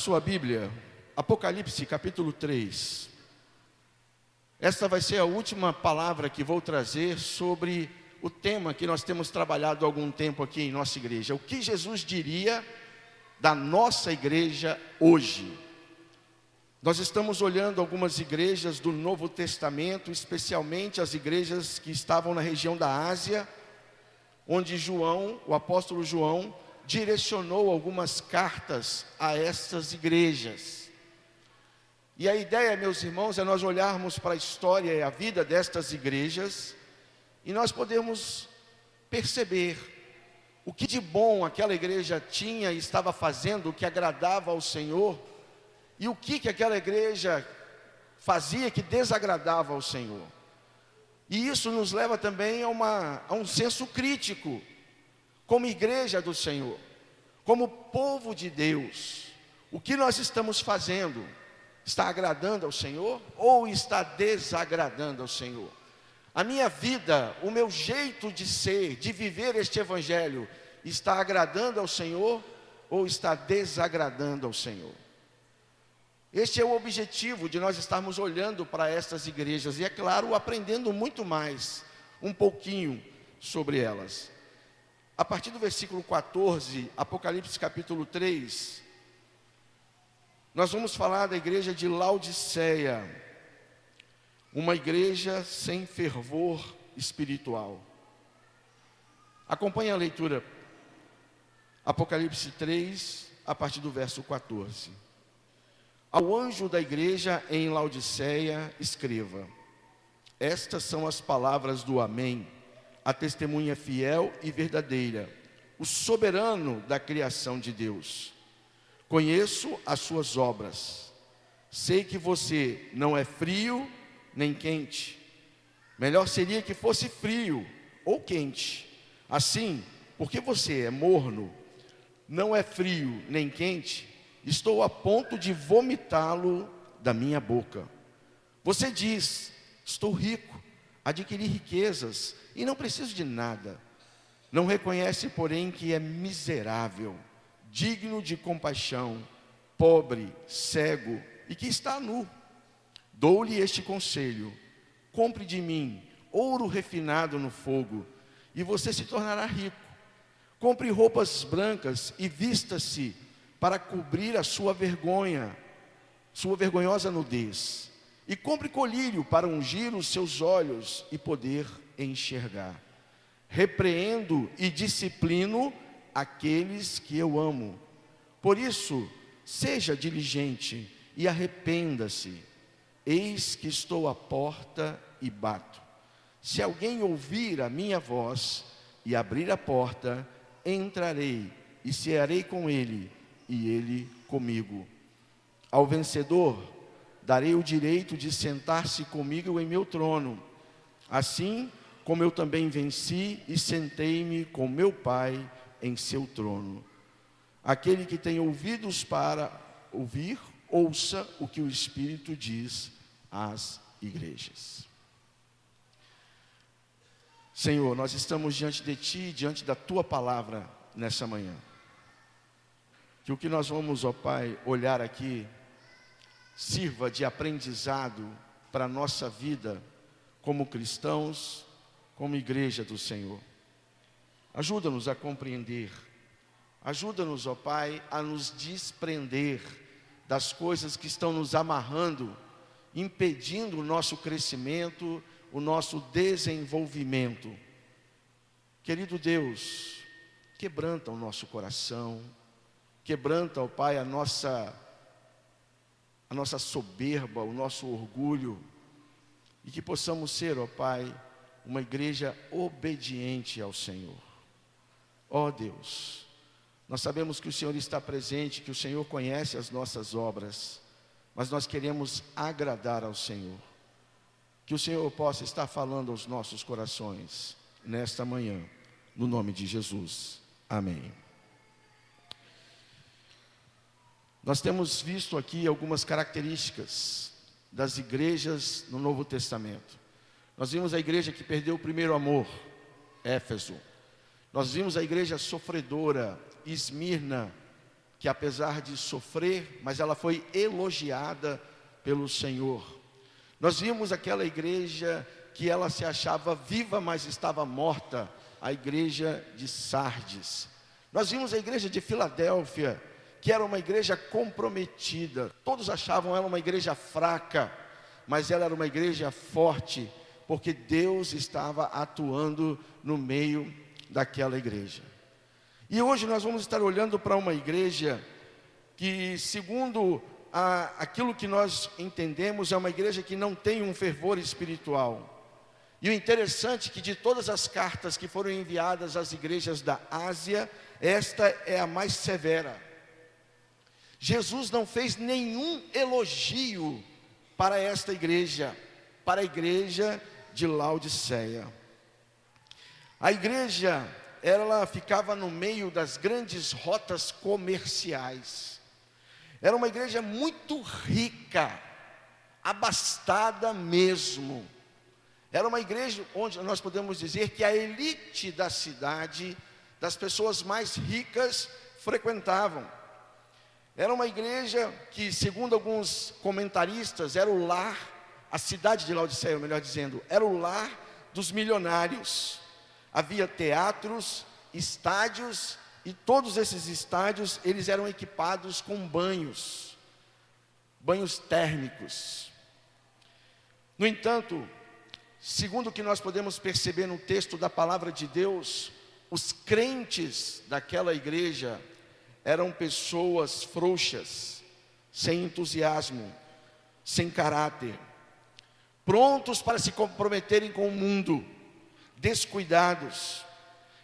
sua Bíblia, Apocalipse capítulo 3. Esta vai ser a última palavra que vou trazer sobre o tema que nós temos trabalhado há algum tempo aqui em nossa igreja. O que Jesus diria da nossa igreja hoje? Nós estamos olhando algumas igrejas do Novo Testamento, especialmente as igrejas que estavam na região da Ásia, onde João, o apóstolo João, direcionou algumas cartas a estas igrejas. E a ideia, meus irmãos, é nós olharmos para a história e a vida destas igrejas e nós podemos perceber o que de bom aquela igreja tinha e estava fazendo, o que agradava ao Senhor, e o que aquela igreja fazia que desagradava ao Senhor. E isso nos leva também a um senso crítico, como igreja do Senhor, como povo de Deus. O que nós estamos fazendo? Está agradando ao Senhor ou está desagradando ao Senhor? A minha vida, o meu jeito de ser, de viver este evangelho, está agradando ao Senhor ou está desagradando ao Senhor? Este é o objetivo de nós estarmos olhando para estas igrejas e, é claro, aprendendo muito mais, um pouquinho sobre elas. A partir do versículo 14, Apocalipse capítulo 3, nós vamos falar da igreja de Laodiceia, uma igreja sem fervor espiritual. Acompanhe a leitura, Apocalipse 3, a partir do verso 14. Ao anjo da igreja em Laodiceia, escreva: estas são as palavras do Amém, a testemunha fiel e verdadeira, o soberano da criação de Deus. Conheço as suas obras, sei que você não é frio nem quente. Melhor seria que fosse frio ou quente. Assim, porque você é morno, não é frio nem quente, estou a ponto de vomitá-lo da minha boca. Você diz: estou rico, adquiri riquezas e não preciso de nada. Não reconhece, porém, que é miserável, digno de compaixão, pobre, cego e que está nu. Dou-lhe este conselho: compre de mim ouro refinado no fogo, e você se tornará rico. Compre roupas brancas e vista-se para cobrir a sua vergonha, sua vergonhosa nudez. E compre colírio para ungir os seus olhos e poder enxergar. Repreendo e disciplino aqueles que eu amo. Por isso, seja diligente e arrependa-se. Eis que estou à porta e bato. Se alguém ouvir a minha voz e abrir a porta, entrarei e cearei com ele e ele comigo. Ao vencedor darei o direito de sentar-se comigo em meu trono, assim como eu também venci e sentei-me com meu Pai em seu trono. Aquele que tem ouvidos para ouvir, ouça o que o Espírito diz às igrejas. Senhor, nós estamos diante de Ti, diante da Tua palavra nessa manhã. Que o que nós vamos, ó Pai, olhar aqui, sirva de aprendizado para a nossa vida como cristãos, como igreja do Senhor. Ajuda-nos a compreender, ajuda-nos, ó Pai, a nos desprender das coisas que estão nos amarrando, impedindo o nosso crescimento, o nosso desenvolvimento. Querido Deus, quebranta o nosso coração, quebranta, ó Pai, a nossa soberba, o nosso orgulho, e que possamos ser, ó Pai, uma igreja obediente ao Senhor. Ó Deus, nós sabemos que o Senhor está presente, que o Senhor conhece as nossas obras, mas nós queremos agradar ao Senhor. Que o Senhor possa estar falando aos nossos corações nesta manhã, no nome de Jesus. Amém. Nós temos visto aqui algumas características das igrejas no Novo Testamento. Nós vimos a igreja que perdeu o primeiro amor, Éfeso. Nós vimos a igreja sofredora, Esmirna, que apesar de sofrer, mas ela foi elogiada pelo Senhor. Nós vimos aquela igreja que ela se achava viva, mas estava morta, a igreja de Sardes. Nós vimos a igreja de Filadélfia, que era uma igreja comprometida. Todos achavam ela uma igreja fraca, mas ela era uma igreja forte, porque Deus estava atuando no meio daquela igreja. E hoje nós vamos estar olhando para uma igreja que, segundo aquilo que nós entendemos, é uma igreja que não tem um fervor espiritual. E o interessante é que de todas as cartas que foram enviadas às igrejas da Ásia, esta é a mais severa. Jesus não fez nenhum elogio para esta igreja, para a igreja de Laodiceia. A igreja, ela ficava no meio das grandes rotas comerciais. Era uma igreja muito rica, abastada mesmo. Era uma igreja onde nós podemos dizer que a elite da cidade, das pessoas mais ricas, frequentavam. Era uma igreja que, segundo alguns comentaristas, era o lar, a cidade de Laodiceia, melhor dizendo, era o lar dos milionários. Havia teatros, estádios, e todos esses estádios, eles eram equipados com banhos térmicos. No entanto, segundo o que nós podemos perceber no texto da palavra de Deus, os crentes daquela igreja eram pessoas frouxas, sem entusiasmo, sem caráter, prontos para se comprometerem com o mundo, descuidados.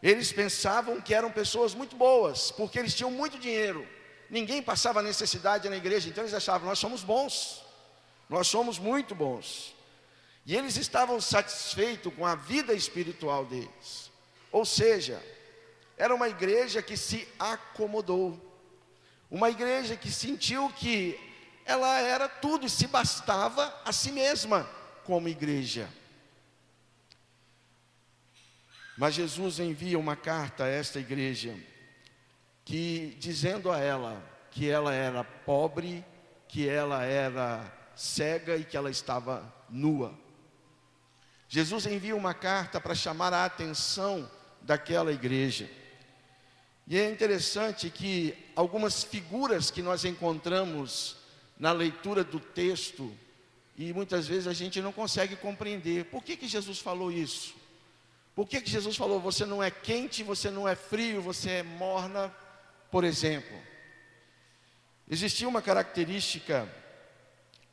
Eles pensavam que eram pessoas muito boas, porque eles tinham muito dinheiro. Ninguém passava necessidade na igreja, então eles achavam, nós somos bons, nós somos muito bons. E eles estavam satisfeitos com a vida espiritual deles. Ou seja, era uma igreja que se acomodou. Uma igreja que sentiu que ela era tudo e se bastava a si mesma como igreja. Mas Jesus envia uma carta a esta igreja, dizendo a ela que ela era pobre, que ela era cega e que ela estava nua. Jesus envia uma carta para chamar a atenção daquela igreja. E é interessante que algumas figuras que nós encontramos na leitura do texto, e muitas vezes a gente não consegue compreender, por que Jesus falou isso? Por que Jesus falou, você não é quente, você não é frio, você é morna, por exemplo? Existia uma característica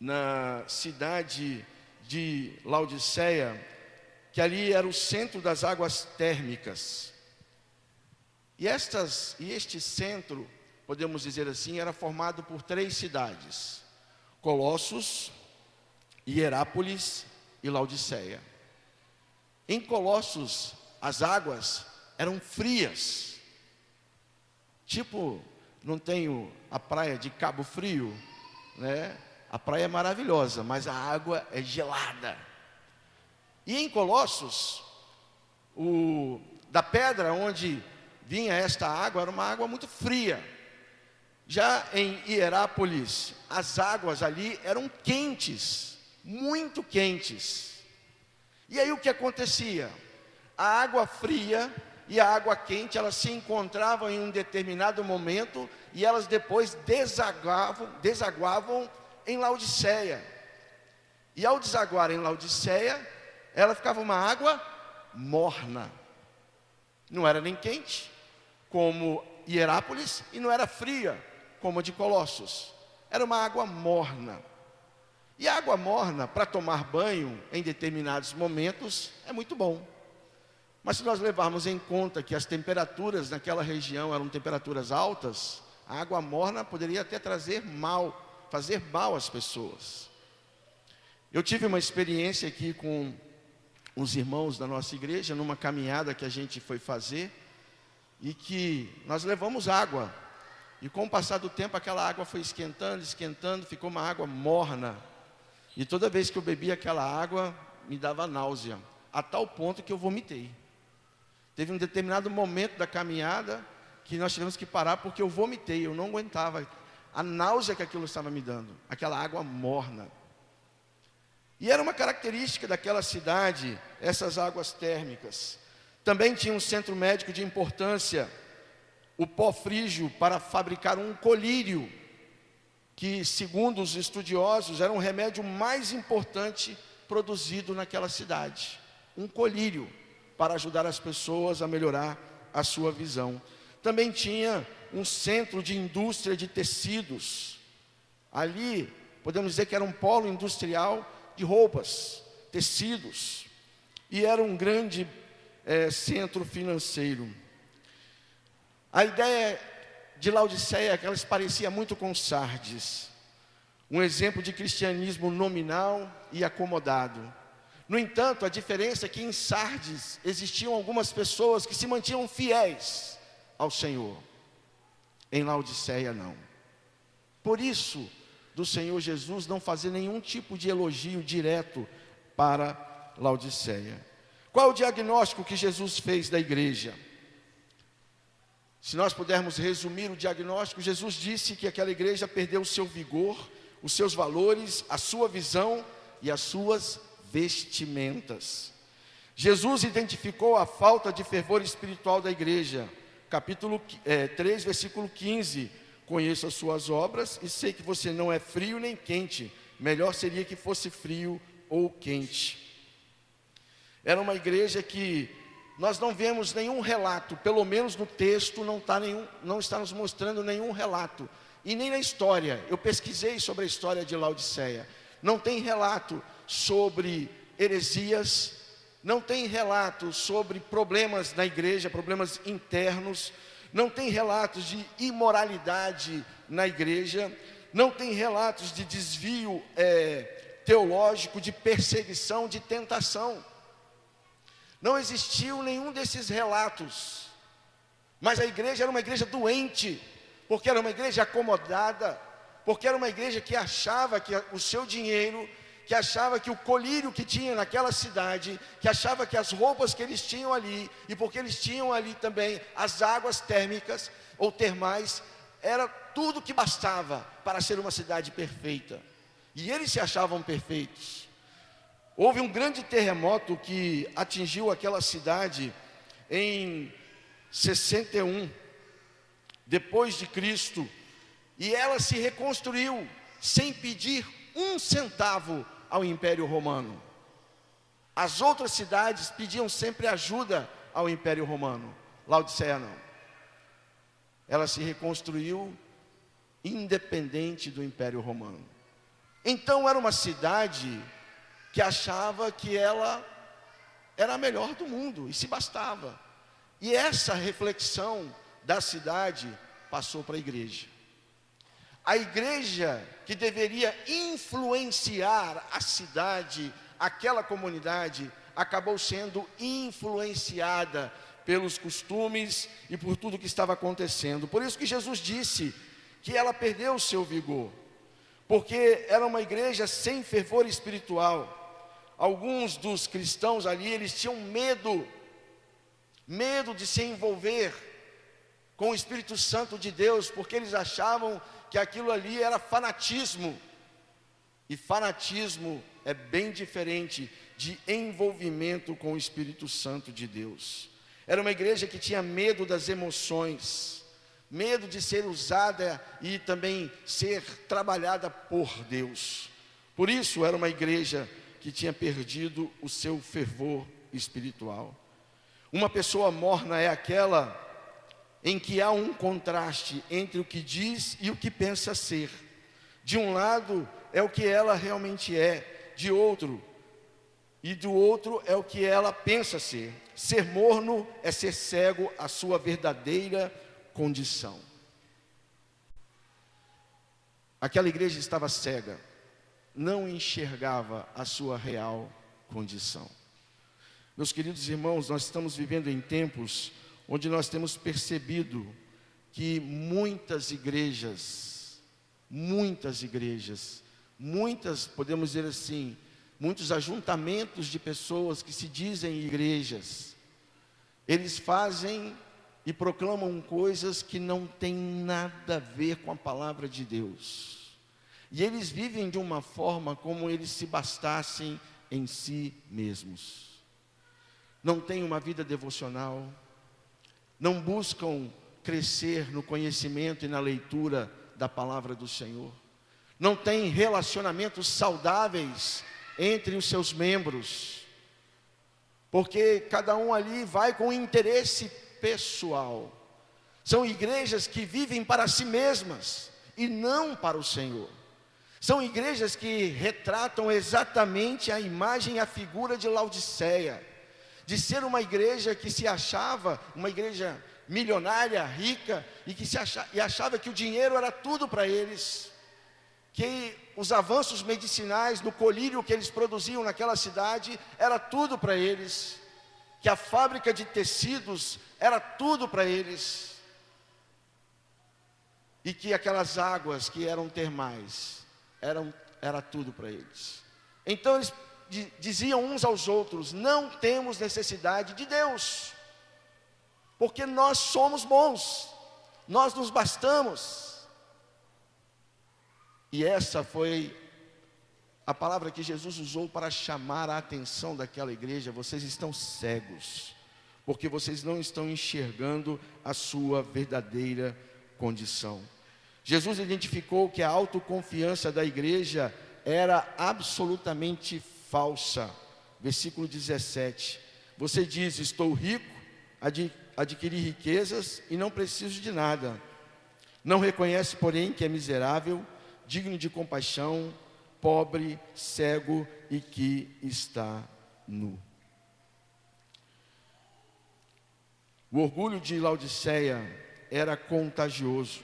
na cidade de Laodiceia, que ali era o centro das águas térmicas. E este centro, podemos dizer assim, era formado por 3 cidades: Colossos, Hierápolis e Laodiceia. Em Colossos, as águas eram frias. Tipo, não tem a praia de Cabo Frio, né? A praia é maravilhosa, mas a água é gelada. E em Colossos, da pedra onde vinha esta água, era uma água muito fria. Já em Hierápolis, as águas ali eram quentes, muito quentes. E aí o que acontecia? A água fria e a água quente, elas se encontravam em um determinado momento, e elas depois desaguavam em Laodiceia. E ao desaguar em Laodiceia, ela ficava uma água morna. Não era nem quente, como Hierápolis, e não era fria, como a de Colossos. Era uma água morna. E a água morna, para tomar banho em determinados momentos, é muito bom. Mas se nós levarmos em conta que as temperaturas naquela região eram temperaturas altas, a água morna poderia até fazer mal às pessoas. Eu tive uma experiência aqui com os irmãos da nossa igreja, numa caminhada que a gente foi fazer, e que nós levamos água. E com o passar do tempo, aquela água foi esquentando, ficou uma água morna. E toda vez que eu bebia aquela água, me dava náusea, a tal ponto que eu vomitei. Teve um determinado momento da caminhada que nós tivemos que parar porque eu vomitei, eu não aguentava a náusea que aquilo estava me dando, aquela água morna. E era uma característica daquela cidade, essas águas térmicas. Também tinha um centro médico de importância, o pó frígio para fabricar um colírio, que segundo os estudiosos era um remédio mais importante produzido naquela cidade. Um colírio para ajudar as pessoas a melhorar a sua visão. Também tinha um centro de indústria de tecidos. Ali, podemos dizer que era um polo industrial de roupas, tecidos. E era um grande centro financeiro. A ideia de Laodiceia é que ela se parecia muito com Sardes. Um exemplo de cristianismo nominal e acomodado. No entanto, a diferença é que em Sardes existiam algumas pessoas que se mantinham fiéis ao Senhor. Em Laodiceia não. Por isso, do Senhor Jesus não fazer nenhum tipo de elogio direto para Laodiceia. Qual o diagnóstico que Jesus fez da igreja? Se nós pudermos resumir o diagnóstico, Jesus disse que aquela igreja perdeu o seu vigor, os seus valores, a sua visão e as suas vestimentas. Jesus identificou a falta de fervor espiritual da igreja. Capítulo 3, versículo 15. Conheço as suas obras e sei que você não é frio nem quente. Melhor seria que fosse frio ou quente. Era uma igreja que nós não vemos nenhum relato, pelo menos no texto não está nos mostrando nenhum relato. E nem na história. Eu pesquisei sobre a história de Laodiceia. Não tem relato sobre heresias, não tem relato sobre problemas na igreja, problemas internos, não tem relatos de imoralidade na igreja, não tem relatos de desvio teológico, de perseguição, de tentação. Não existiu nenhum desses relatos. Mas a igreja era uma igreja doente, porque era uma igreja acomodada, porque era uma igreja que achava que o seu dinheiro, que achava que o colírio que tinha naquela cidade, que achava que as roupas que eles tinham ali, e porque eles tinham ali também as águas térmicas ou termais, era tudo que bastava para ser uma cidade perfeita. E eles se achavam perfeitos. Houve um grande terremoto que atingiu aquela cidade em 61, depois de Cristo, e ela se reconstruiu sem pedir um centavo ao Império Romano. As outras cidades pediam sempre ajuda ao Império Romano. Laodiceia não. Ela se reconstruiu independente do Império Romano. Então era uma cidade que achava que ela era a melhor do mundo, e se bastava. E essa reflexão da cidade passou para a igreja. A igreja que deveria influenciar a cidade, aquela comunidade, acabou sendo influenciada pelos costumes e por tudo que estava acontecendo. Por isso que Jesus disse que ela perdeu o seu vigor, porque era uma igreja sem fervor espiritual. Alguns dos cristãos ali, eles tinham medo de se envolver com o Espírito Santo de Deus, porque eles achavam que aquilo ali era fanatismo. E fanatismo é bem diferente de envolvimento com o Espírito Santo de Deus. Era uma igreja que tinha medo das emoções, medo de ser usada e também ser trabalhada por Deus. Por isso era uma igreja que tinha perdido o seu fervor espiritual. Uma pessoa morna é aquela em que há um contraste entre o que diz e o que pensa ser. De um lado é o que ela realmente é, de outro, e do outro é o que ela pensa ser. Ser morno é ser cego à sua verdadeira condição. Aquela igreja estava cega, não enxergava a sua real condição. Meus queridos irmãos, nós estamos vivendo em tempos onde nós temos percebido que muitas igrejas, podemos dizer assim, muitos ajuntamentos de pessoas que se dizem igrejas, eles fazem e proclamam coisas que não têm nada a ver com a palavra de Deus. E eles vivem de uma forma como eles se bastassem em si mesmos. Não têm uma vida devocional, não buscam crescer no conhecimento e na leitura da palavra do Senhor. Não têm relacionamentos saudáveis entre os seus membros, porque cada um ali vai com interesse pessoal. São igrejas que vivem para si mesmas e não para o Senhor. São igrejas que retratam exatamente a imagem e a figura de Laodiceia, de ser uma igreja que se achava uma igreja milionária, rica, e achava que o dinheiro era tudo para eles, que os avanços medicinais no colírio que eles produziam naquela cidade era tudo para eles, que a fábrica de tecidos era tudo para eles, e que aquelas águas que eram termais era tudo para eles. Então eles diziam uns aos outros: não temos necessidade de Deus, porque nós somos bons, nós nos bastamos. E essa foi a palavra que Jesus usou para chamar a atenção daquela igreja: vocês estão cegos, porque vocês não estão enxergando a sua verdadeira condição. Jesus identificou que a autoconfiança da igreja era absolutamente falsa. Versículo 17: você diz: estou rico, adquiri riquezas e não preciso de nada. Não reconhece, porém, que é miserável, digno de compaixão, pobre, cego e que está nu. O orgulho de Laodiceia era contagioso,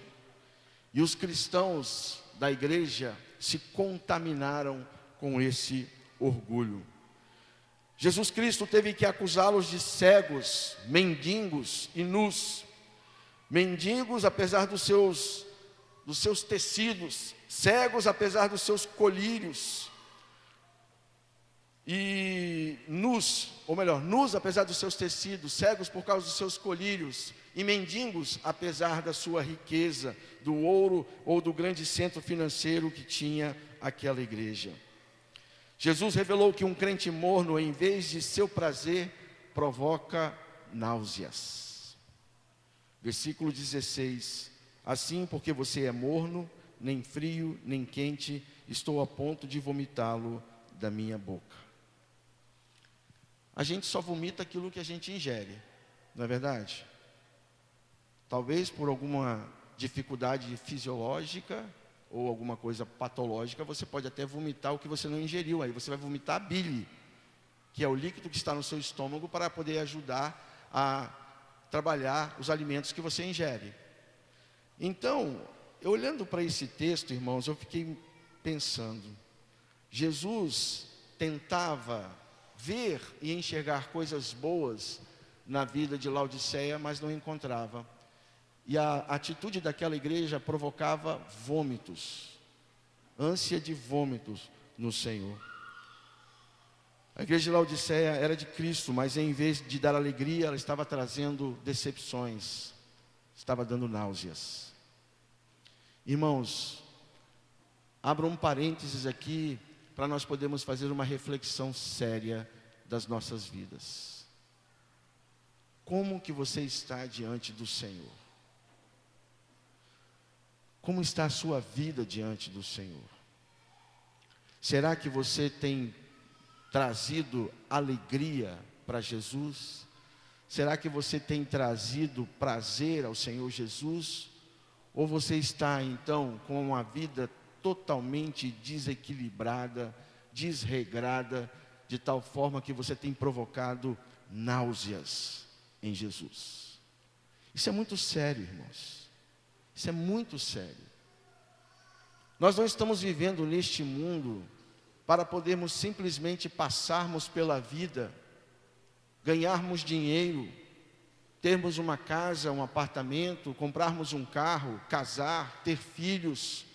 e os cristãos da igreja se contaminaram com esse orgulho. Jesus Cristo teve que acusá-los de cegos, mendigos e nus. Mendigos apesar dos seus tecidos, cegos apesar dos seus colírios, e nus apesar dos seus tecidos, cegos por causa dos seus colírios, e mendigos apesar da sua riqueza, do ouro ou do grande centro financeiro que tinha aquela igreja. Jesus revelou que um crente morno, em vez de seu prazer, provoca náuseas. Versículo 16: assim, porque você é morno, nem frio, nem quente, estou a ponto de vomitá-lo da minha boca. A gente só vomita aquilo que a gente ingere, não é verdade? Talvez por alguma dificuldade fisiológica ou alguma coisa patológica, você pode até vomitar o que você não ingeriu. Aí você vai vomitar a bile, que é o líquido que está no seu estômago para poder ajudar a trabalhar os alimentos que você ingere. Então, olhando para esse texto, irmãos, eu fiquei pensando, Jesus tentava ver e enxergar coisas boas na vida de Laodiceia, mas não encontrava. E a atitude daquela igreja provocava vômitos, ânsia de vômitos no Senhor. A igreja de Laodiceia era de Cristo, mas em vez de dar alegria, ela estava trazendo decepções, estava dando náuseas. Irmãos, abra um parênteses aqui para nós podermos fazer uma reflexão séria das nossas vidas. Como que você está diante do Senhor? Como está a sua vida diante do Senhor? Será que você tem trazido alegria para Jesus? Será que você tem trazido prazer ao Senhor Jesus? Ou você está então com uma vida totalmente desequilibrada, desregrada, de tal forma que você tem provocado náuseas em Jesus? Isso é muito sério, irmãos. Isso é muito sério. Nós não estamos vivendo neste mundo para podermos simplesmente passarmos pela vida, ganharmos dinheiro, termos uma casa, um apartamento, comprarmos um carro, casar, ter filhos.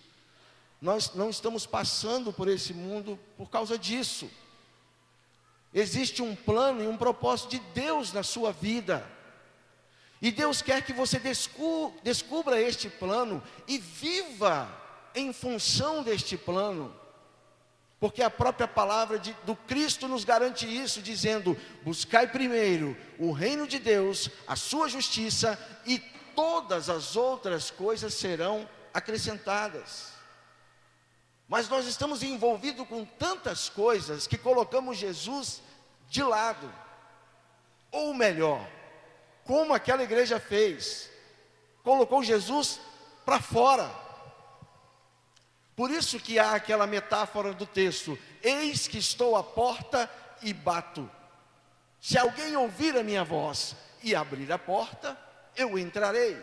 Nós não estamos passando por esse mundo por causa disso. Existe um plano e um propósito de Deus na sua vida. E Deus quer que você descubra este plano e viva em função deste plano. Porque a própria palavra do Cristo nos garante isso, dizendo: buscai primeiro o reino de Deus, a sua justiça, e todas as outras coisas serão acrescentadas. Mas nós estamos envolvidos com tantas coisas que colocamos Jesus de lado. Ou melhor, como aquela igreja fez, colocou Jesus para fora. Por isso que há aquela metáfora do texto: eis que estou à porta e bato. Se alguém ouvir a minha voz e abrir a porta, eu entrarei,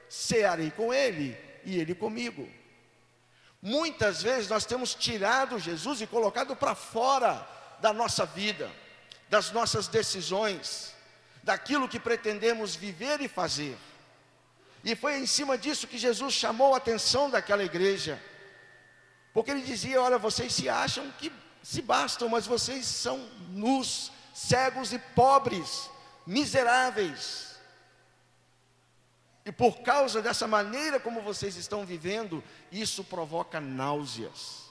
cearei com ele e ele comigo. Muitas vezes nós temos tirado Jesus e colocado para fora da nossa vida, das nossas decisões, daquilo que pretendemos viver e fazer. E foi em cima disso que Jesus chamou a atenção daquela igreja. Porque ele dizia: olha, vocês se acham que se bastam, mas vocês são nus, cegos e pobres, miseráveis. E por causa dessa maneira como vocês estão vivendo, isso provoca náuseas,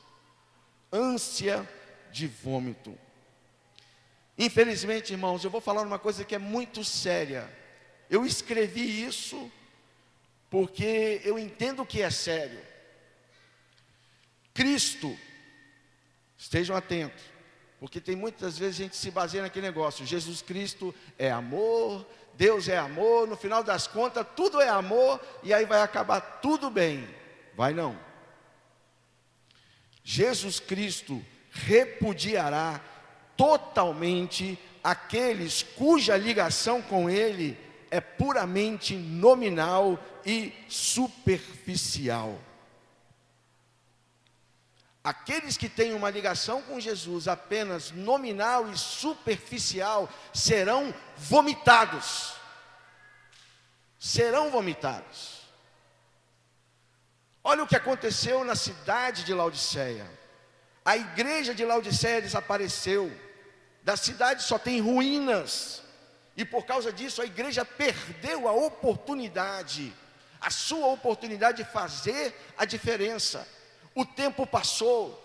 ânsia de vômito. Infelizmente, irmãos, eu vou falar uma coisa que é muito séria. Eu escrevi isso porque eu entendo que é sério. Cristo, estejam atentos, porque tem muitas vezes a gente se baseia naquele negócio: Jesus Cristo é amor, Deus é amor, no final das contas tudo é amor, e aí vai acabar tudo bem. Vai não. Jesus Cristo repudiará totalmente aqueles cuja ligação com Ele é puramente nominal e superficial. Aqueles que têm uma ligação com Jesus apenas nominal e superficial serão vomitados. Serão vomitados. Olha o que aconteceu na cidade de Laodiceia. A igreja de Laodiceia desapareceu. Da cidade só tem ruínas. E por causa disso a igreja perdeu a oportunidade, a sua oportunidade de fazer a diferença. O tempo passou,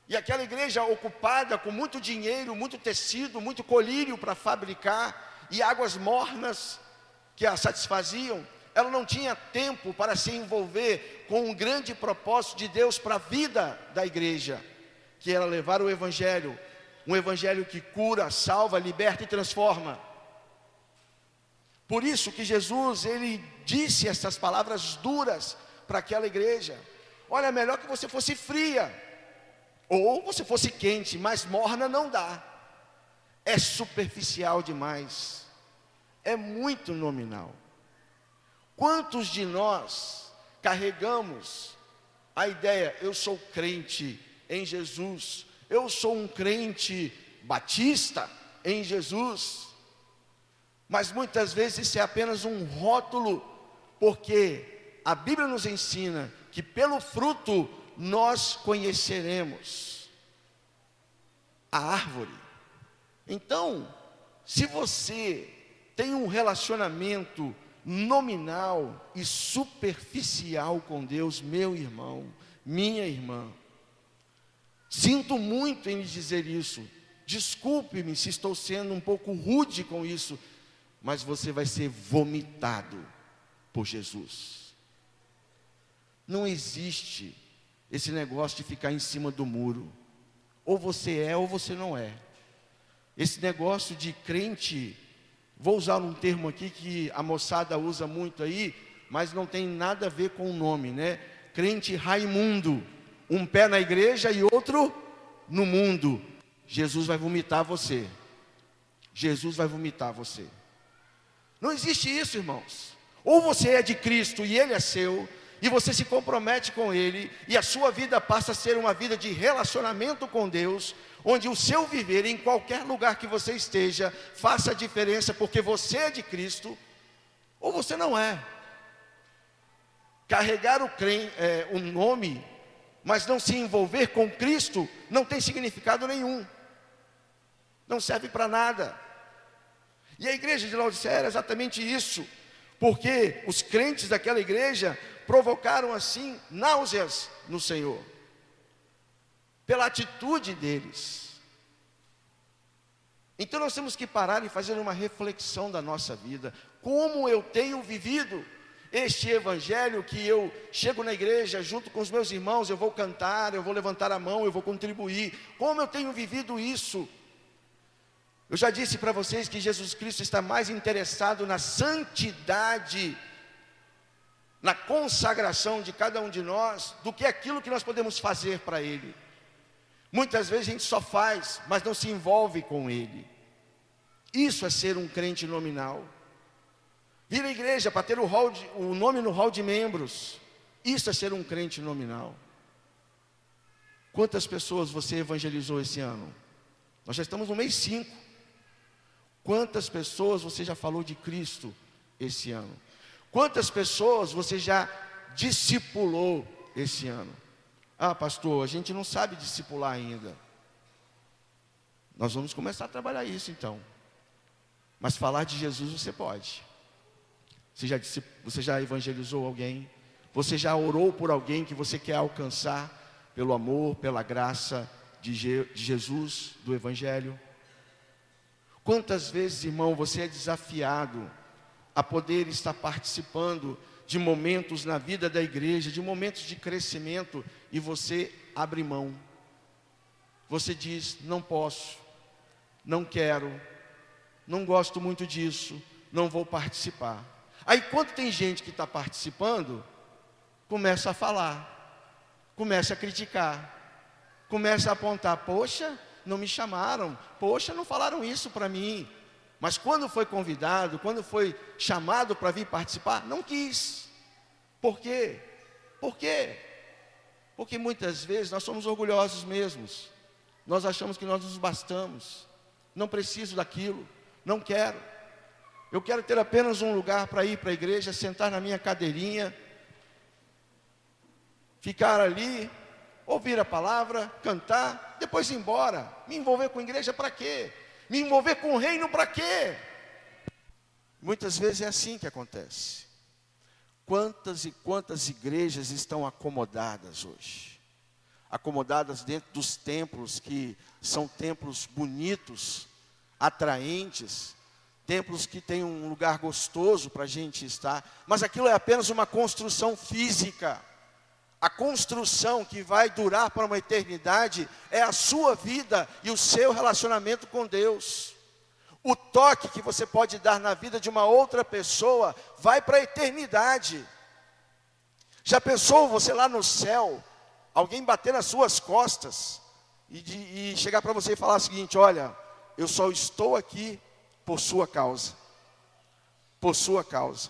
e aquela igreja ocupada com muito dinheiro, muito tecido, muito colírio para fabricar, e águas mornas que a satisfaziam, ela não tinha tempo para se envolver com um grande propósito de Deus para a vida da igreja, que era levar o evangelho, um evangelho que cura, salva, liberta e transforma. Por isso que Jesus, ele disse essas palavras duras para aquela igreja: olha, melhor que você fosse fria, ou você fosse quente, mas morna não dá. É superficial demais, é muito nominal. Quantos de nós carregamos a ideia: eu sou crente em Jesus, eu sou um crente batista em Jesus, mas muitas vezes isso é apenas um rótulo, porque a Bíblia nos ensina que pelo fruto nós conheceremos a árvore. Então, se você tem um relacionamento nominal e superficial com Deus, meu irmão, minha irmã, sinto muito em lhe dizer isso, desculpe-me se estou sendo um pouco rude com isso, mas você vai ser vomitado por Jesus. Não existe esse negócio de ficar em cima do muro. Ou você é ou você não é. Esse negócio de crente, vou usar um termo aqui que a moçada usa muito aí, mas não tem nada a ver com o nome, né? Crente Raimundo, um pé na igreja e outro no mundo. Jesus vai vomitar você. Jesus vai vomitar você. Não existe isso, irmãos. Ou você é de Cristo e Ele é seu, e você se compromete com Ele, e a sua vida passa a ser uma vida de relacionamento com Deus, onde o seu viver, em qualquer lugar que você esteja, faça a diferença, porque você é de Cristo, ou você não é. Carregar o nome, mas não se envolver com Cristo, não tem significado nenhum, não serve para nada. E a igreja de Laodiceia era exatamente isso, porque os crentes daquela igreja provocaram assim náuseas no Senhor, pela atitude deles. Então nós temos que parar e fazer uma reflexão da nossa vida. Como eu tenho vivido este evangelho, que eu chego na igreja junto com os meus irmãos, eu vou cantar, eu vou levantar a mão, eu vou contribuir. Como eu tenho vivido isso? Eu já disse para vocês que Jesus Cristo está mais interessado na santidade, na consagração de cada um de nós, do que aquilo que nós podemos fazer para Ele. Muitas vezes a gente só faz, mas não se envolve com Ele. Isso é ser um crente nominal. Vir à igreja para ter o nome no hall de membros, isso é ser um crente nominal. Quantas pessoas você evangelizou esse ano? Nós já estamos no mês 5. Quantas pessoas você já falou de Cristo esse ano? Quantas pessoas você já discipulou esse ano? Ah, pastor, a gente não sabe discipular ainda. Nós vamos começar a trabalhar isso então. Mas falar de Jesus você pode. Você já evangelizou alguém? Você já orou por alguém que você quer alcançar pelo amor, pela graça de Jesus, do Evangelho? Quantas vezes, irmão, você é desafiado a poder estar participando de momentos na vida da igreja, de momentos de crescimento, e você abre mão? Você diz, não posso, não quero, não gosto muito disso, não vou participar. Aí quando tem gente que está participando, começa a falar, começa a criticar, começa a apontar, poxa, não me chamaram, poxa, não falaram isso para mim. Mas quando foi convidado, quando foi chamado para vir participar, não quis. Por quê? Por quê? Porque muitas vezes nós somos orgulhosos mesmos. Nós achamos que nós nos bastamos. Não preciso daquilo, não quero. Eu quero ter apenas um lugar para ir para a igreja, sentar na minha cadeirinha, ficar ali, ouvir a palavra, cantar, depois ir embora. Me envolver com a igreja para quê? Me envolver com o reino para quê? Muitas vezes é assim que acontece. Quantas e quantas igrejas estão acomodadas hoje? Acomodadas dentro dos templos, que são templos bonitos, atraentes, templos que têm um lugar gostoso para a gente estar, mas aquilo é apenas uma construção física. A construção que vai durar para uma eternidade é a sua vida e o seu relacionamento com Deus. O toque que você pode dar na vida de uma outra pessoa vai para a eternidade. Já pensou você lá no céu, alguém bater nas suas costas e chegar para você e falar o seguinte: olha, eu só estou aqui por sua causa. Por sua causa.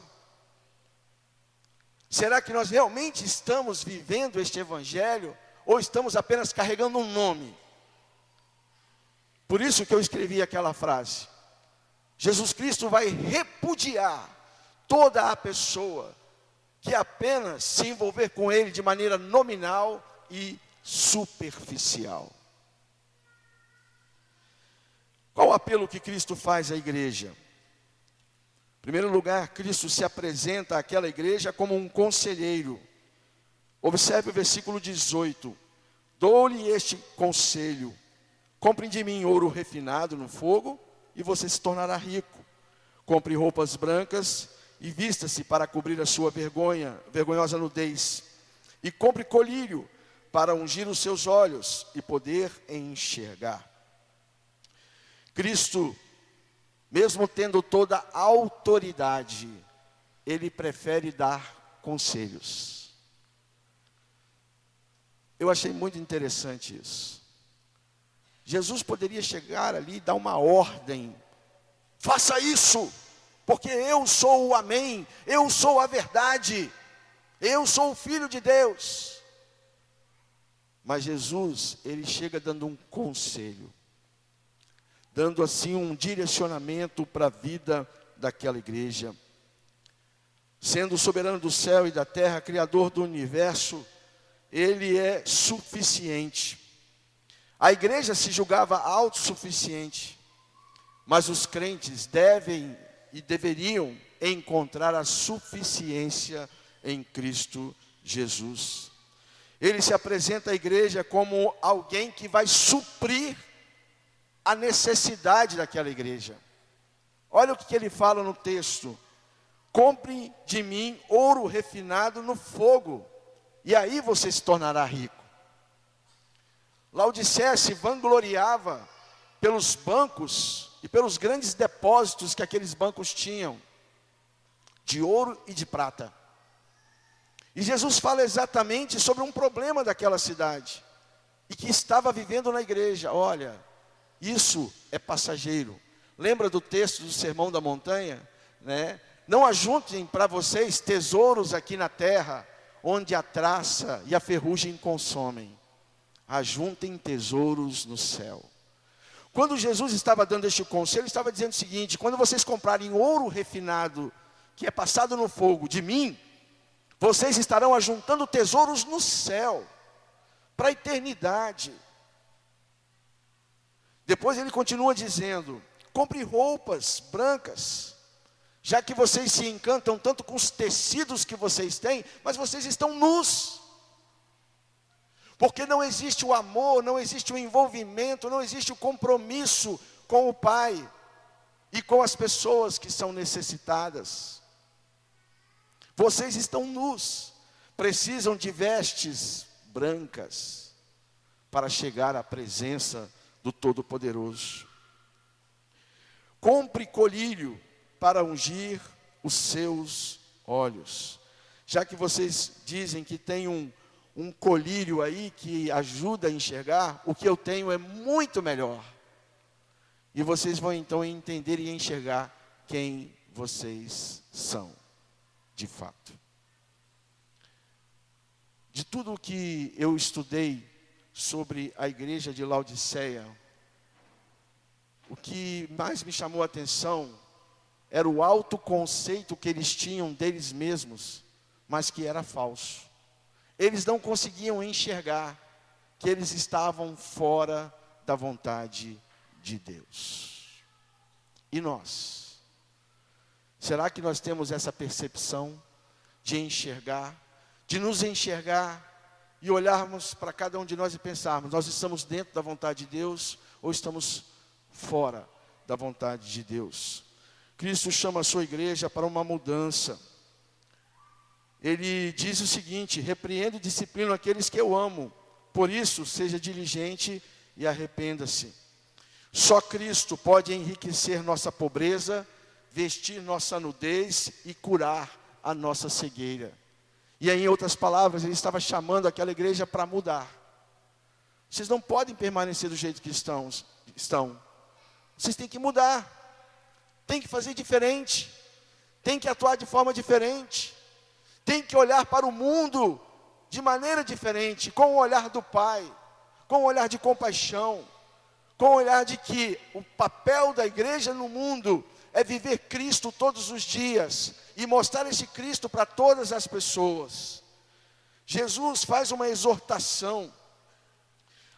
Será que nós realmente estamos vivendo este evangelho, ou estamos apenas carregando um nome? Por isso que eu escrevi aquela frase. Jesus Cristo vai repudiar toda a pessoa que apenas se envolver com Ele de maneira nominal e superficial. Qual o apelo que Cristo faz à igreja? Em primeiro lugar, Cristo se apresenta àquela igreja como um conselheiro. Observe o versículo 18. Dou-lhe este conselho: compre de mim ouro refinado no fogo, e você se tornará rico. Compre roupas brancas e vista-se para cobrir a sua vergonhosa nudez. E compre colírio para ungir os seus olhos e poder enxergar. Cristo, mesmo tendo toda a autoridade, Ele prefere dar conselhos. Eu achei muito interessante isso. Jesus poderia chegar ali e dar uma ordem: faça isso, porque eu sou o Amém, eu sou a verdade, eu sou o Filho de Deus. Mas Jesus, Ele chega dando um conselho, dando assim um direcionamento para a vida daquela igreja. Sendo o soberano do céu e da terra, criador do universo, Ele é suficiente. A igreja se julgava autossuficiente. Mas os crentes devem e deveriam encontrar a suficiência em Cristo Jesus. Ele se apresenta à igreja como alguém que vai suprir a necessidade daquela igreja. Olha o que ele fala no texto: compre de mim ouro refinado no fogo, e aí você se tornará rico. Laodiceia se vangloriava pelos bancos e pelos grandes depósitos que aqueles bancos tinham, de ouro e de prata. E Jesus fala exatamente sobre um problema daquela cidade, e que estava vivendo na igreja. Olha, isso é passageiro. Lembra do texto do Sermão da Montanha, né? Não ajuntem para vocês tesouros aqui na terra, onde a traça e a ferrugem consomem. Ajuntem tesouros no céu. Quando Jesus estava dando este conselho, ele estava dizendo o seguinte: quando vocês comprarem ouro refinado, que é passado no fogo, de mim, vocês estarão ajuntando tesouros no céu, para a eternidade. Depois ele continua dizendo: compre roupas brancas, já que vocês se encantam tanto com os tecidos que vocês têm, mas vocês estão nus. Porque não existe o amor, não existe o envolvimento, não existe o compromisso com o Pai e com as pessoas que são necessitadas. Vocês estão nus, precisam de vestes brancas para chegar à presença do Todo-Poderoso. Compre colírio para ungir os seus olhos. Já que vocês dizem que tem um colírio aí que ajuda a enxergar, o que eu tenho é muito melhor. E vocês vão então entender e enxergar quem vocês são, de fato. De tudo o que eu estudei sobre a igreja de Laodiceia, o que mais me chamou a atenção era o autoconceito que eles tinham deles mesmos, mas que era falso. Eles não conseguiam enxergar que eles estavam fora da vontade de Deus. E nós? Será que nós temos essa percepção de enxergar, de nos enxergar e olharmos para cada um de nós e pensarmos: nós estamos dentro da vontade de Deus ou estamos fora da vontade de Deus? Cristo chama a sua igreja para uma mudança. Ele diz o seguinte: repreendo e disciplino aqueles que eu amo, por isso seja diligente e arrependa-se. Só Cristo pode enriquecer nossa pobreza, vestir nossa nudez e curar a nossa cegueira. E aí, em outras palavras, ele estava chamando aquela igreja para mudar. Vocês não podem permanecer do jeito que estão. Vocês têm que mudar, tem que fazer diferente, tem que atuar de forma diferente, tem que olhar para o mundo de maneira diferente, com o olhar do Pai, com o olhar de compaixão, com o olhar de que o papel da igreja no mundo é viver Cristo todos os dias e mostrar esse Cristo para todas as pessoas. Jesus faz uma exortação.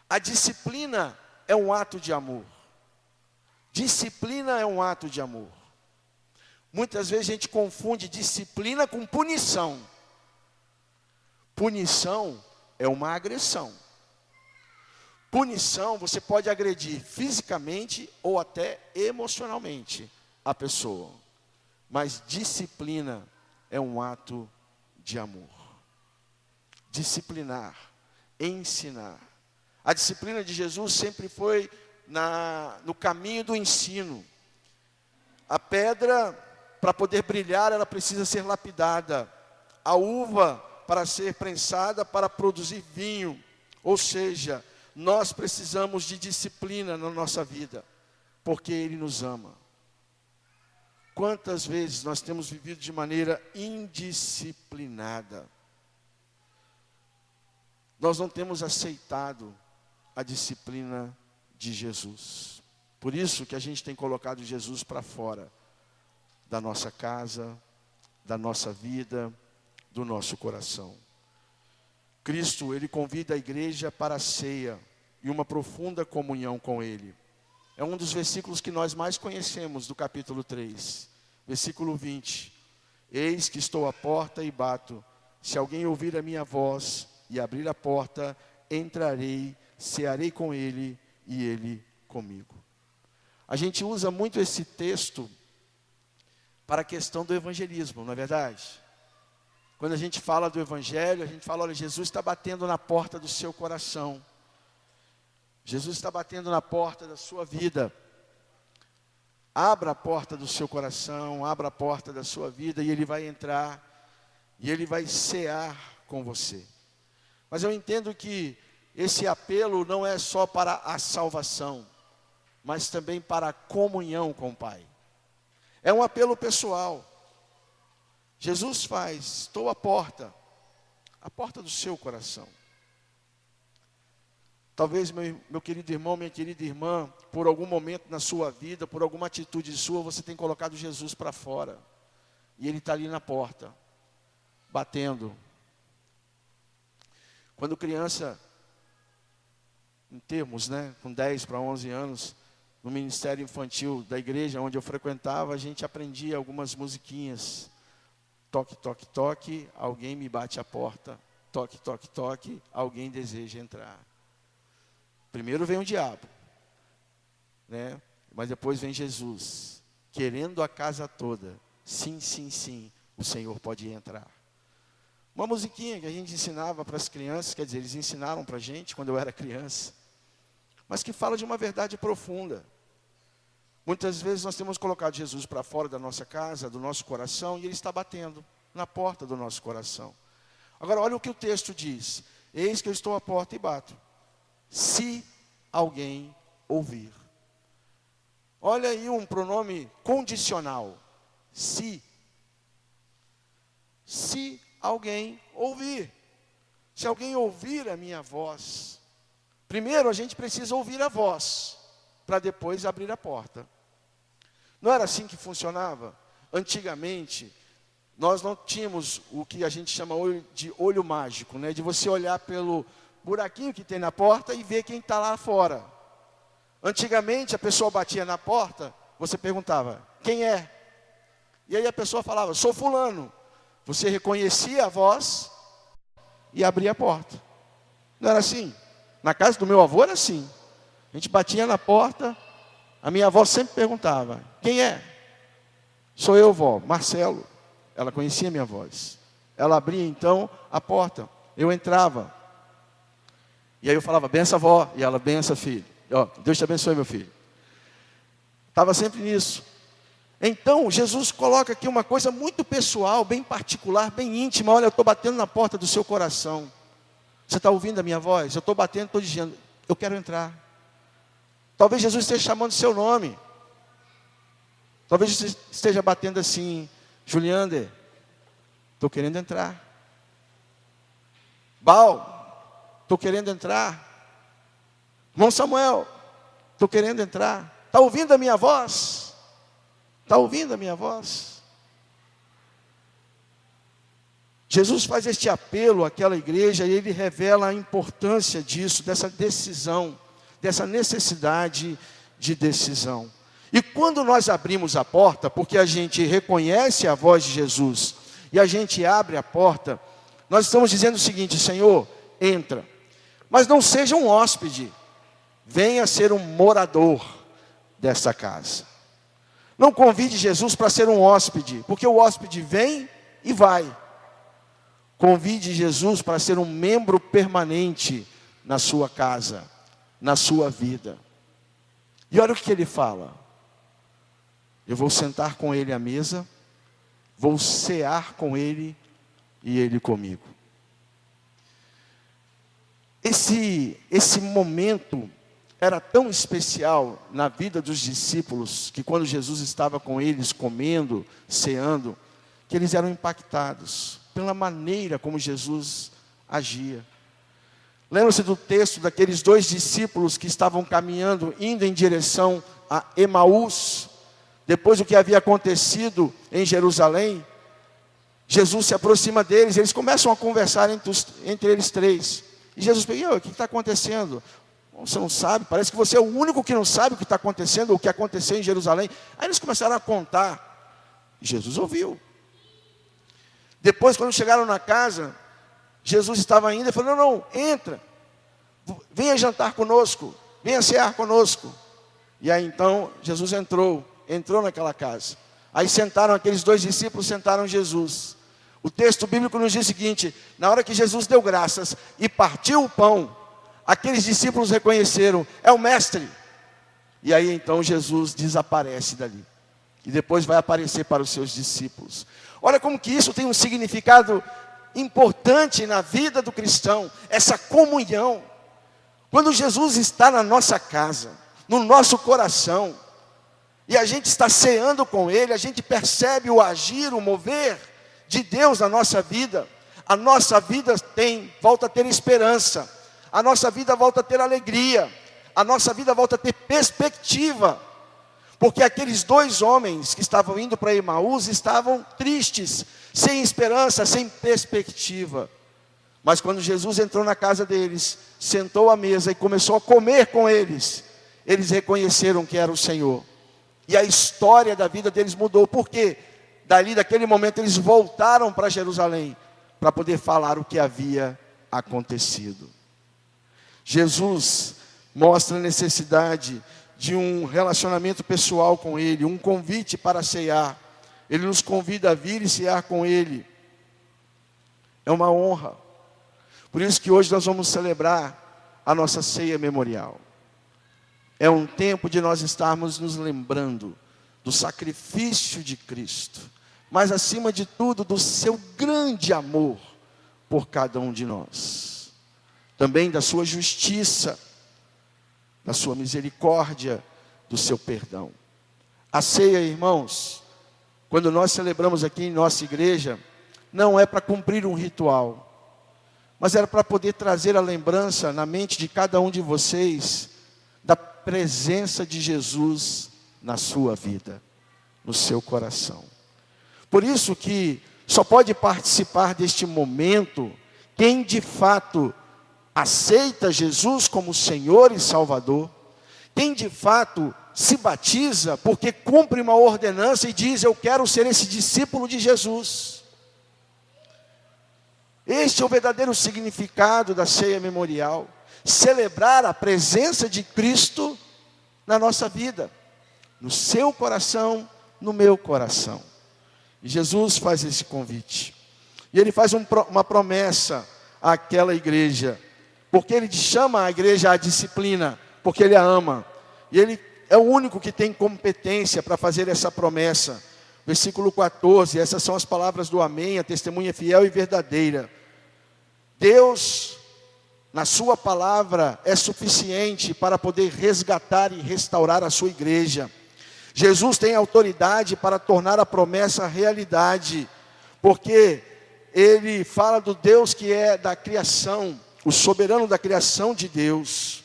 A disciplina é um ato de amor. Disciplina é um ato de amor. Muitas vezes a gente confunde disciplina com punição. Punição é uma agressão. Punição, você pode agredir fisicamente ou até emocionalmente a pessoa. Mas disciplina é um ato de amor. Disciplinar, ensinar. A disciplina de Jesus sempre foi no caminho do ensino. A pedra, para poder brilhar, ela precisa ser lapidada. A uva, para ser prensada, para produzir vinho. Ou seja, nós precisamos de disciplina na nossa vida, porque Ele nos ama. Quantas vezes nós temos vivido de maneira indisciplinada? Nós não temos aceitado a disciplina de Jesus. Por isso que a gente tem colocado Jesus para fora da nossa casa, da nossa vida, do nosso coração. Cristo, Ele convida a igreja para a ceia e uma profunda comunhão com Ele. É um dos versículos que nós mais conhecemos do capítulo 3. Versículo 20. Eis que estou à porta e bato. Se alguém ouvir a minha voz e abrir a porta, entrarei, cearei com ele e ele comigo. A gente usa muito esse texto para a questão do evangelismo, não é verdade? Quando a gente fala do evangelho, a gente fala, olha, Jesus está batendo na porta do seu coração. Jesus está batendo na porta da sua vida. Abra a porta do seu coração, abra a porta da sua vida e Ele vai entrar e Ele vai cear com você. Mas eu entendo que esse apelo não é só para a salvação, mas também para a comunhão com o Pai. É um apelo pessoal. Jesus faz, estou à porta do seu coração. Talvez, meu querido irmão, minha querida irmã, por algum momento na sua vida, por alguma atitude sua, você tem colocado Jesus para fora. E Ele está ali na porta, batendo. Quando criança, em termos, com 10 para 11 anos, no ministério infantil da igreja onde eu frequentava, a gente aprendia algumas musiquinhas. Toque, toque, toque, alguém me bate a porta. Toque, toque, toque, alguém deseja entrar. Primeiro vem o diabo, mas depois vem Jesus, querendo a casa toda. Sim, sim, sim, o Senhor pode entrar. Uma musiquinha que a gente ensinava para as crianças, quer dizer, eles ensinaram para a gente quando eu era criança, mas que fala de uma verdade profunda. Muitas vezes nós temos colocado Jesus para fora da nossa casa, do nosso coração, e Ele está batendo na porta do nosso coração. Agora, olha o que o texto diz. Eis que eu estou à porta e bato. Se alguém ouvir. Olha aí um pronome condicional. Se. Se alguém ouvir. Se alguém ouvir a minha voz. Primeiro a gente precisa ouvir a voz, para depois abrir a porta. Não era assim que funcionava? Antigamente, nós não tínhamos o que a gente chama de olho mágico, de você olhar pelo buraquinho que tem na porta e ver quem está lá fora. Antigamente, a pessoa batia na porta, você perguntava, quem é? E aí a pessoa falava, sou fulano. Você reconhecia a voz e abria a porta. Não era assim? Na casa do meu avô era assim. A gente batia na porta, a minha avó sempre perguntava, quem é? Sou eu, vó, Marcelo. Ela conhecia a minha voz. Ela abria então a porta, eu entrava. E aí eu falava, benção avó, e ela, benção filho. Deus te abençoe, meu filho. Estava sempre nisso. Então, Jesus coloca aqui uma coisa muito pessoal, bem particular, bem íntima. Olha, eu estou batendo na porta do seu coração. Você está ouvindo a minha voz? Eu estou batendo, estou dizendo, eu quero entrar. Talvez Jesus esteja chamando o seu nome. Talvez você esteja batendo assim, Juliander, estou querendo entrar. Bal, estou querendo entrar. Irmão Samuel, estou querendo entrar. Está ouvindo a minha voz? Está ouvindo a minha voz? Jesus faz este apelo àquela igreja e Ele revela a importância disso, dessa decisão, dessa necessidade de decisão. E quando nós abrimos a porta, porque a gente reconhece a voz de Jesus e a gente abre a porta, nós estamos dizendo o seguinte, Senhor, entra. Mas não seja um hóspede, venha ser um morador dessa casa. Não convide Jesus para ser um hóspede, porque o hóspede vem e vai. Convide Jesus para ser um membro permanente na sua casa, na sua vida. E olha o que Ele fala. Eu vou sentar com Ele à mesa, vou cear com Ele e Ele comigo. Esse momento era tão especial na vida dos discípulos, que quando Jesus estava com eles, comendo, ceando, que eles eram impactados pela maneira como Jesus agia. Lembra-se do texto daqueles 2 discípulos que estavam caminhando, indo em direção a Emaús, depois do que havia acontecido em Jerusalém? Jesus se aproxima deles, eles começam a conversar entre eles 3. E Jesus pergunta, o que está acontecendo? Você não sabe? Parece que você é o único que não sabe o que está acontecendo, o que aconteceu em Jerusalém. Aí eles começaram a contar. Jesus ouviu. Depois, quando chegaram na casa, Jesus estava indo e falou: não, entra. Venha jantar conosco. Venha cear conosco. E aí então, Jesus entrou naquela casa. Aí sentaram aqueles 2 discípulos, sentaram Jesus. O texto bíblico nos diz o seguinte: na hora que Jesus deu graças e partiu o pão, aqueles discípulos reconheceram: é o mestre. E aí então Jesus desaparece dali. E depois vai aparecer para os seus discípulos. Olha como que isso tem um significado importante na vida do cristão. Essa comunhão. Quando Jesus está na nossa casa, no nosso coração, e a gente está ceando com Ele, a gente percebe o agir, o mover de Deus na nossa vida. A nossa vida volta a ter esperança. A nossa vida volta a ter alegria. A nossa vida volta a ter perspectiva. Porque aqueles 2 homens que estavam indo para Emaús estavam tristes, sem esperança, sem perspectiva. Mas quando Jesus entrou na casa deles, sentou à mesa e começou a comer com eles, eles reconheceram que era o Senhor. E a história da vida deles mudou. Por quê? Daquele momento, eles voltaram para Jerusalém, para poder falar o que havia acontecido. Jesus mostra a necessidade de um relacionamento pessoal com Ele, um convite para ceiar. Ele nos convida a vir e cear com Ele. É uma honra. Por isso que hoje nós vamos celebrar a nossa ceia memorial. É um tempo de nós estarmos nos lembrando do sacrifício de Cristo, mas acima de tudo do seu grande amor por cada um de nós. Também da sua justiça, da sua misericórdia, do seu perdão. A ceia, irmãos, quando nós celebramos aqui em nossa igreja, não é para cumprir um ritual, mas era para poder trazer a lembrança na mente de cada um de vocês da presença de Jesus na sua vida, no seu coração. Por isso que só pode participar deste momento quem de fato aceita Jesus como Senhor e Salvador, quem de fato se batiza porque cumpre uma ordenança e diz: eu quero ser esse discípulo de Jesus. Este é o verdadeiro significado da ceia memorial. Celebrar a presença de Cristo na nossa vida, no seu coração, no meu coração. E Jesus faz esse convite. E Ele faz uma promessa àquela igreja, porque Ele chama a igreja à disciplina, porque Ele a ama. E Ele é o único que tem competência para fazer essa promessa. Versículo 14, essas são as palavras do amém, a testemunha fiel e verdadeira. Deus, na sua palavra, é suficiente para poder resgatar e restaurar a sua igreja. Jesus tem autoridade para tornar a promessa realidade, porque Ele fala do Deus que é da criação, o soberano da criação de Deus.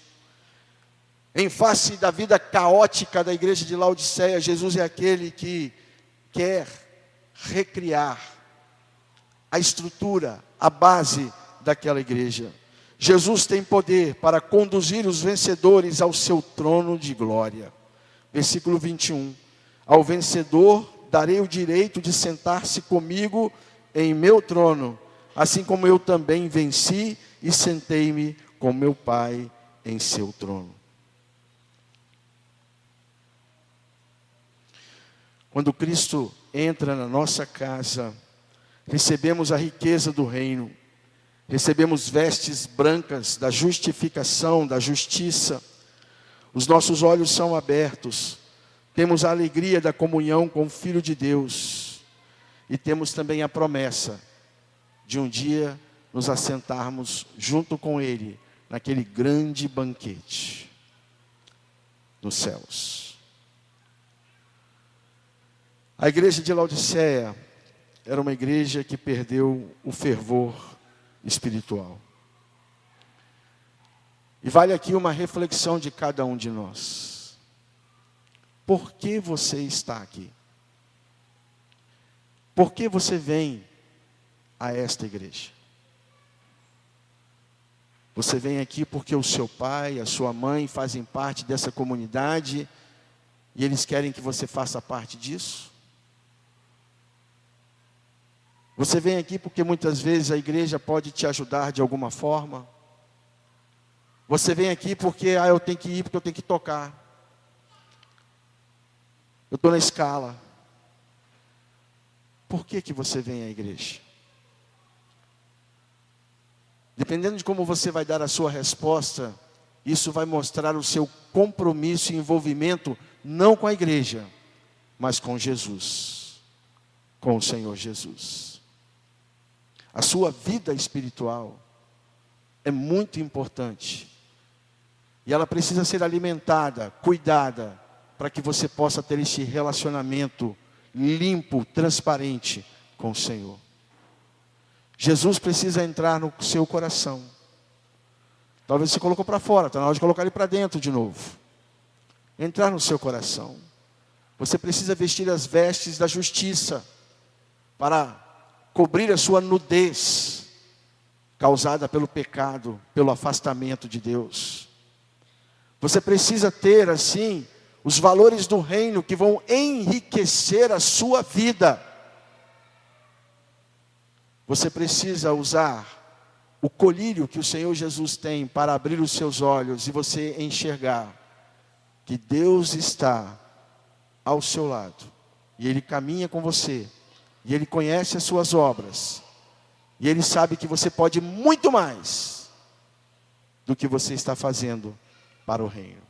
Em face da vida caótica da igreja de Laodiceia, Jesus é aquele que quer recriar a estrutura, a base daquela igreja. Jesus tem poder para conduzir os vencedores ao seu trono de glória. Versículo 21. Ao vencedor darei o direito de sentar-se comigo em meu trono, assim como eu também venci e sentei-me com meu Pai em seu trono. Quando Cristo entra na nossa casa, recebemos a riqueza do reino, recebemos vestes brancas da justificação, da justiça, os nossos olhos são abertos, temos a alegria da comunhão com o Filho de Deus, e temos também a promessa de um dia nos assentarmos junto com Ele, naquele grande banquete, nos céus. A igreja de Laodiceia era uma igreja que perdeu o fervor espiritual. E vale aqui uma reflexão de cada um de nós. Por que você está aqui? Por que você vem a esta igreja? Você vem aqui porque o seu pai, a sua mãe fazem parte dessa comunidade e eles querem que você faça parte disso? Você vem aqui porque muitas vezes a igreja pode te ajudar de alguma forma? Você vem aqui porque, eu tenho que ir porque eu tenho que tocar. Eu estou na escala. Por que você vem à igreja? Dependendo de como você vai dar a sua resposta, isso vai mostrar o seu compromisso e envolvimento, não com a igreja, mas com Jesus, com o Senhor Jesus. A sua vida espiritual é muito importante, e ela precisa ser alimentada, cuidada, para que você possa ter esse relacionamento limpo, transparente com o Senhor. Jesus precisa entrar no seu coração. Talvez você colocou para fora, está na hora de colocar ele para dentro de novo. Entrar no seu coração. Você precisa vestir as vestes da justiça para cobrir a sua nudez causada pelo pecado, pelo afastamento de Deus. Você precisa ter assim os valores do reino que vão enriquecer a sua vida. Você precisa usar o colírio que o Senhor Jesus tem para abrir os seus olhos e você enxergar que Deus está ao seu lado. E Ele caminha com você. E Ele conhece as suas obras. E Ele sabe que você pode muito mais do que você está fazendo para o reino.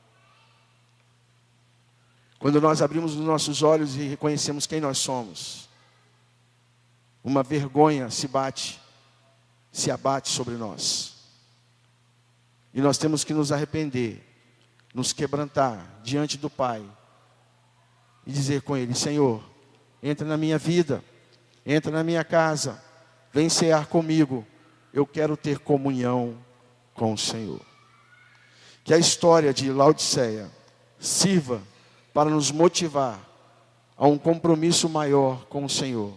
Quando nós abrimos os nossos olhos e reconhecemos quem nós somos, uma vergonha se abate sobre nós. E nós temos que nos arrepender, nos quebrantar diante do Pai e dizer com Ele: Senhor, entra na minha vida, entra na minha casa, vem cear comigo, eu quero ter comunhão com o Senhor. Que a história de Laodiceia sirva para nos motivar a um compromisso maior com o Senhor.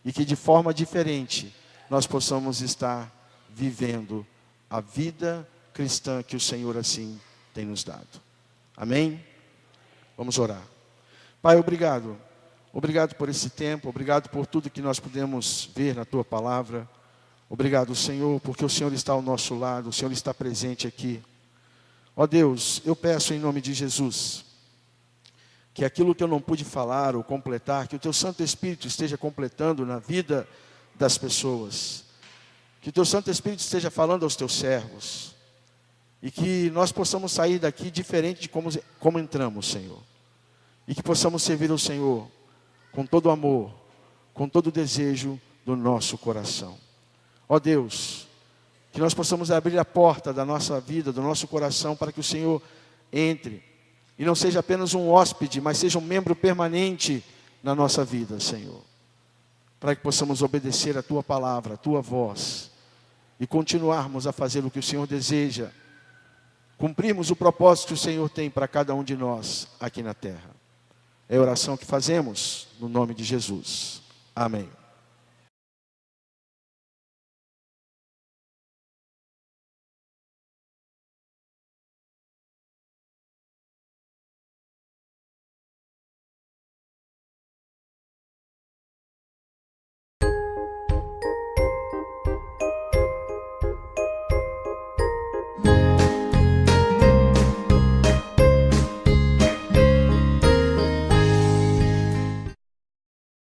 E que de forma diferente nós possamos estar vivendo a vida cristã que o Senhor assim tem nos dado. Amém? Vamos orar. Pai, obrigado. Obrigado por esse tempo, obrigado por tudo que nós pudemos ver na Tua Palavra. Obrigado, Senhor, porque o Senhor está ao nosso lado, o Senhor está presente aqui. Ó Deus, eu peço em nome de Jesus, que aquilo que eu não pude falar ou completar, que o Teu Santo Espírito esteja completando na vida das pessoas. Que o Teu Santo Espírito esteja falando aos Teus servos. E que nós possamos sair daqui diferente de como entramos, Senhor. E que possamos servir ao Senhor com todo amor, com todo o desejo do nosso coração. Ó Deus, que nós possamos abrir a porta da nossa vida, do nosso coração, para que o Senhor entre. E não seja apenas um hóspede, mas seja um membro permanente na nossa vida, Senhor. Para que possamos obedecer a Tua palavra, a Tua voz. E continuarmos a fazer o que o Senhor deseja. Cumprirmos o propósito que o Senhor tem para cada um de nós aqui na terra. É a oração que fazemos no nome de Jesus. Amém.